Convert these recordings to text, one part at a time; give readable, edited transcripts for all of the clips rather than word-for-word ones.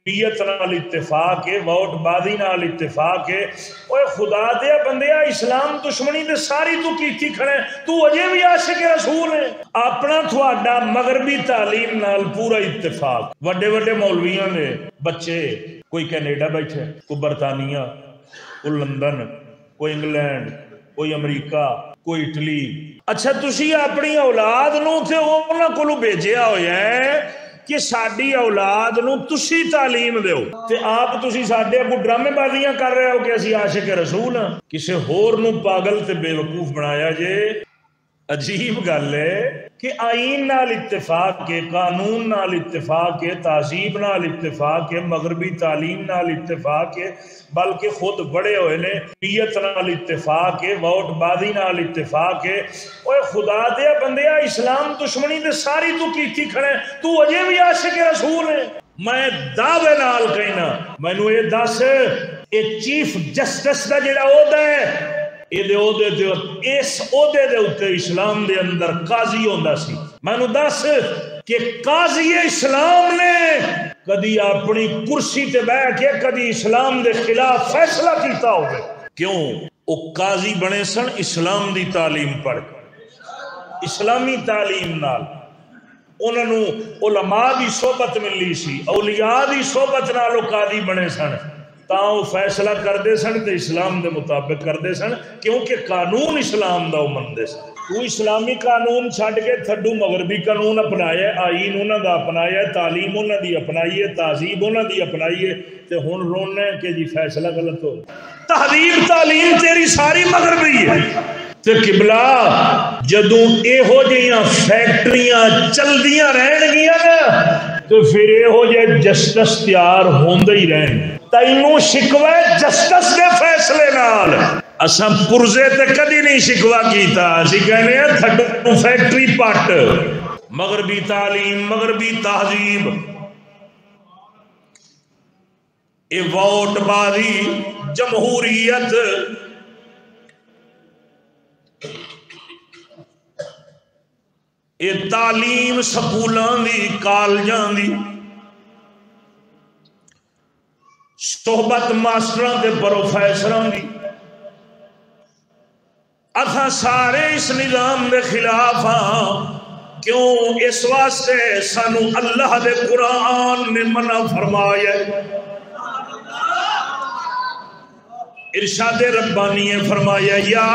نیت نال اتفاق ہے، ووٹ بازی نال اتفاق ہے۔ اوے خدا دیا بندیا، اسلام دشمنی تے ساری تو کیتی کھڑے، تو اجے بھی عاشق رسول ہے۔ اپنا تھوڑا مغربی تعلیم نال پورا اتفاق، وڈے وڈے مولویاں نے بچے، کوئی کینیڈا بیٹھے، کوئی برطانیہ، کوئی لندن، کوئی انگلینڈ، کوئی امریکہ، کوئی اٹلی۔ اچھا تسی اپنی اولاد نو تے انہاں کولوں بھیجیا ہویا ہے کہ ساری اولاد نو تسی تعلیم دیو، تے آپ تسی ساڈے اگوں ڈرامے بازیاں کر رہے ہو کہ اسی عاشق رسول ہاں۔ کسے ہور نو پاگل تے بے وقوف بنایا جے۔ عجیب گل ہے کہ آئین نال اتفاق کے، قانون نال اتفاق کے، تہذیب نال اتفاق کے، مغربی تعلیم نال اتفاق کے، بلکہ خود بڑے ہوئے نے نیت نال اتفاق ہے، ووٹ بازی نال اتفاق ہے۔ اوے خدا دیا بندیا، اسلام دشمنی تے ساری تو کیتی کھڑے، تو اجے بھی عاشق رسول ہے۔ میں دعوے نال کہنا، مینوں یہ دس، یہ چیف جسٹس دا جڑا عہدہ ہے، اس عہدے دے اوتے اسلام دے اندر قاضی ہوندا سی۔ مینوں دس کہ قاضی اسلام نے کدی اپنی کرسی تے بیٹھ کے کدی اسلام دے خلاف فیصلہ کیتا ہوگا؟ کیوں؟ وہ قاضی بنے سن اسلام دی تعلیم پڑھ کے، اسلامی تعلیم نال انہاں نوں علماء دی صحبت ملی سی، اولیاء دی صحبت نال قاضی بنے سن، تاں وہ فیصلہ کردے سن تے اسلام دے مطابق کردے سن، کیونکہ قانون اسلام دا وہ مندے سن۔ تو اسلامی قانون چھڈ کے تھڈو مغربی قانون اپنایا، آئین انہاں دا اپنایا، تعلیم انہاں دی اپنائی ہے، تہذیب انہاں دی اپنائی ہے، تے ہن رونا ہے کہ جی فیصلہ غلط ہو۔ تہذیب تعلیم تیری ساری مغربی ہے تے قبلہ جدوں ایہو جیاں فیکٹریاں چلدیاں رہن گیاں نا تو پھر ایہو جے جسٹس تیار ہوندے ہی رہن۔ تینوں شکوہ جسٹس دے فیصلے نال، اساں پرزے تے کدی نہیں شکوا کیتا، اسی کہنے ہیں تھڈو فیکٹری پٹ۔ مغربی تعلیم، مغربی تہذیب، اے ووٹ بازی، جمہوریت، اے تعلیم سکولاں دی، کالجاں دی، صحبت ماسٹراں تے پروفیسراں دی، اتھا سارے اس نظام دے خلاف ہاں۔ کیوں؟ اس واسطے سانو اللہ دے قرآن نے منع فرمایا، ارشاد ربانی نے فرمایا، یا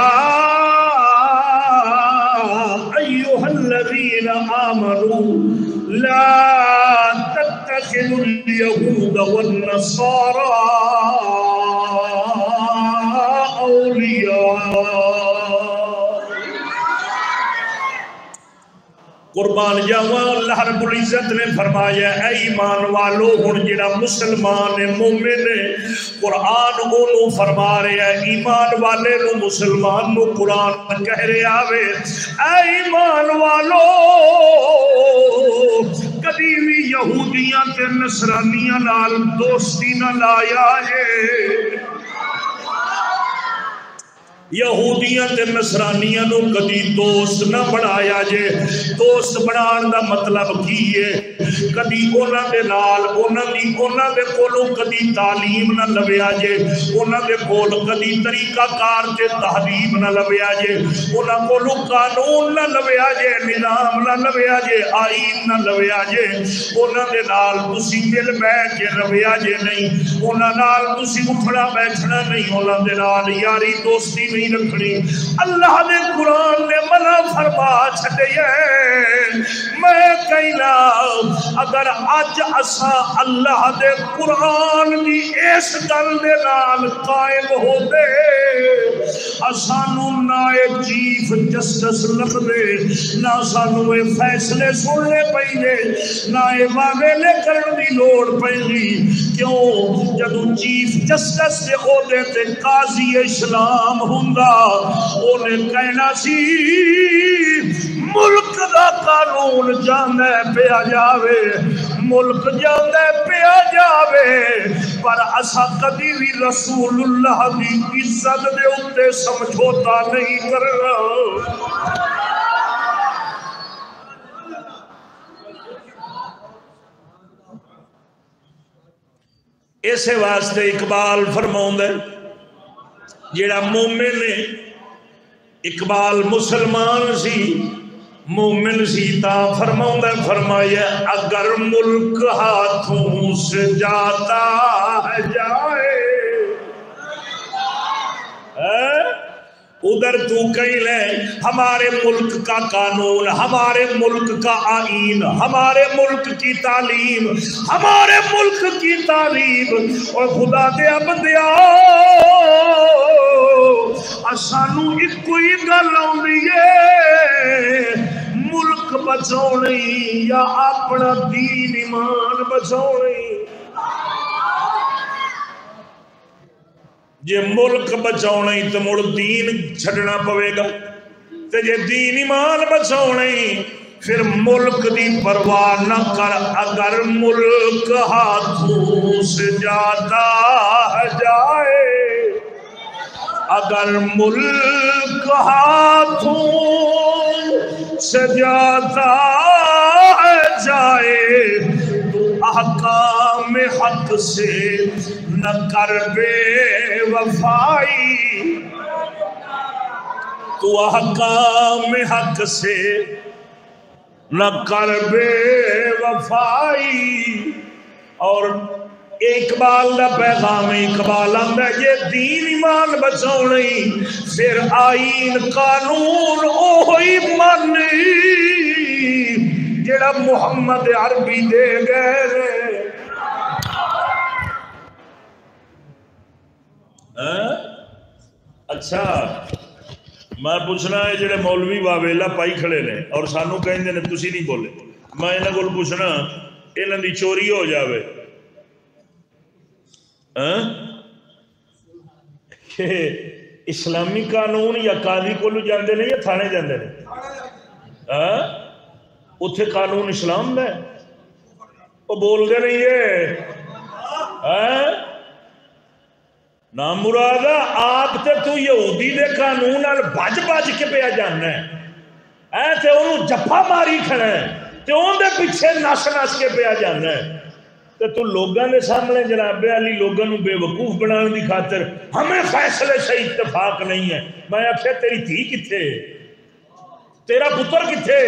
ایھا الذین آمنوا لا تتخذوا اليہود والنصارى اولیاء۔ قربان جاواں، اللہ رب العزت نے فرمایا اے ایمان والو، ہن جڑا مسلمان ہے، مومن ہے، قرآن اونوں فرما رہا ہے، ایمان والے نو، مسلمان نو قرآن کہہ رہا ہے اے ایمان والو، کبھی بھی یہودیاں تے نصرانیاں نال دوستی نہ لایا ہے۔ یہودیاں تے نصرانیاں نو کدی دوست نہ بنایا جے۔ دوست بنان دا مطلب کی ہے؟ کدی انہاں دے نال انہاں دے کولوں کدی تعلیم نہ لویا جے، انہاں دے کول کدی طریقہ کار تے تہذیب نہ لویا جے، انہاں کولوں قانون نہ لویا جے، نظام نہ لویا جے، آئین نہ لویا جے، انہاں دے نال تسی مل بیٹھ کے رویا جے نہیں، انہاں نال تسی اٹھنا بیٹھنا نہیں، انہاں دے نال یاری دوستی نہیں رکھنی۔ اللہ نے قرآن نے منع فرما چھڈیا۔ میں کہنا اگر اج اساں اللہ دے قرآن دی اس گل دے نال قائم ہو دے، اسانو نہ چیف جسٹس لبدے، نہ سانو اے فیصلے سننے پئیے، نہ اے واویلے کرن دی لوڑ پئیندی۔ کیوں؟ جدوں چیف جسٹس دے عہدے تے قاضی اسلام ہوندا، اونے کہنا سی ملک دا قانون جاندے پیا جاوے، ملک جاندے پیا جاوے، پر اسا کبھی بھی رسول اللہ دی عزت دے اوتے سمجھوتا نہیں کرنا۔ اسے واسطے اقبال فرماؤں ہے جیڑا مومن ہے، اقبال مسلمان سی مومن سی تا فرماؤں ہے، فرمایا اگر ملک ہاتھوں سے جاتا ہے جائے، ادھر تو کہیں لے ہمارے ملک کا قانون، ہمارے ملک کا آئین، ہمارے ملک کی تعلیم، ہمارے ملک کی تعلیم، اور خدا دیا بندیا سانو ایک کوئی گل آؤندی ہے، ملک بچاؤنی یا اپنا دین ایمان بچاؤنی۔ جے ملک بچاؤنا ہی تو مڑ دین چھڑنا پوے گا، تے جے دین ایمان بچاؤنا ہی پھر ملک دی پرواہ نہ کر۔ اگر ملک ہاتھوں سے جاتا جائے، اگر ملک ہاتھوں سے جاتا جائے تو احکام حق سے نہ کر بے وفائی، تو احکام حق سے نہ کر بے وفائی۔ اور اقبال دا پیغام اقبال آندا ہے یہ دین ایمان بچاؤ نہیں، پھر آئین قانون اوہی مانی جڑا محمد عربی دے گئے۔ اچھا میں پوچھنا ہے جڑے مولوی واویلا پائی کھڑے نے اور سانو کہیں نے تسی نہیں بولے، میں انہاں کول پوچھنا انہاں دی چوری ہو جاوے کہ اسلامی قانون یا قاضی کولو جاندے نہیں یا تھانے جاندے نے؟ اتھے قانون اسلام دا ہے، وہ بول دے نہیں ہے نام مرادہ آپ تے تو یہودی دے قانون نال بج بج کے پیا جاننا ہے، تے انہوں جپا ماری کھڑا ہے، تے ان دے پیچھے نس نس کے پیا جاننا ہے، تے تو لوگاں دے سامنے جناب علی لوگاں نو بے وقوف بنانے دی خاطر ہمیں فیصلے سے اتفاق نہیں ہے۔ میں آخیا تیری دھی کتھے، تیرا پتر کتھے،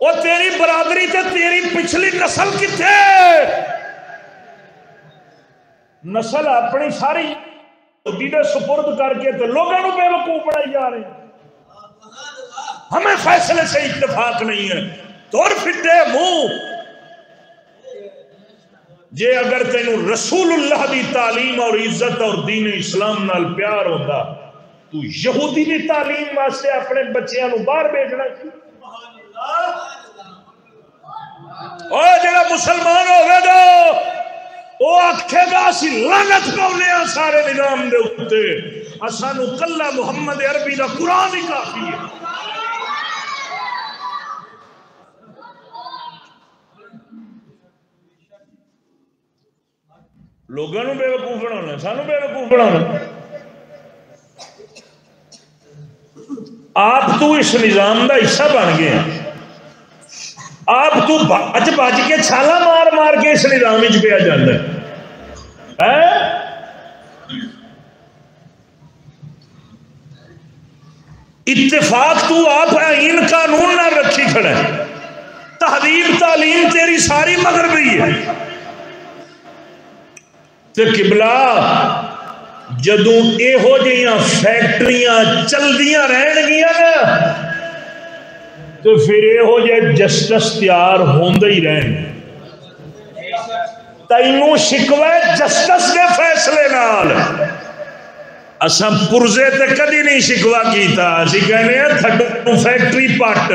اور تیری برادری تے تیری پچھلی نسل کتھے؟ نسل اپنی ساری دیدے سپرد کر کے تو لوگوں بے وقوف بنائی جا رہے ہیں، ہمیں فیصلے سے اتفاق نہیں ہے۔ توڑ پھٹے منہ جے اگر تینوں رسول اللہ دی تعلیم اور عزت اور دین اسلام نال پیار ہوتا تو یہودی دی تعلیم واسطے اپنے بچیاں نو باہر بھیجنا کی؟ اوہ جڑا مسلمان ہوگا دو وہ آکھے گا اسی لعنت پاؤنے ہیں سارے نظام دے اتے، اسانو کلہ محمد عربی دا قرآن ہی کافی ہے۔ لوگوں نے بے وقوف بنانا، سانو بے وقوف بنانا۔ آپ تو اس نظام دا حصہ بن گئے ہیں، آپ تو بج بج کے چھالا مار مار کے اس نظام وچ پیا جاندا ہے۔ اتفاق تو آپ آئین قانون نہ رکھی کھڑا ہے، تہذیب تعلیم تیری ساری مغربی ہے، تے قبلہ جدوں اے ہو جیاں فیکٹریاں چل دیاں رہن گیاں نا تو پھر اے ہو جائے جسٹس تیار ہوندے ہی رہن۔ تینوں شکوے جسٹس کے فیصلے نال، اساں پرزے تے کدی نہیں شکوا کیتا، اسی کہنے ہیں تھڈو فیکٹری پٹ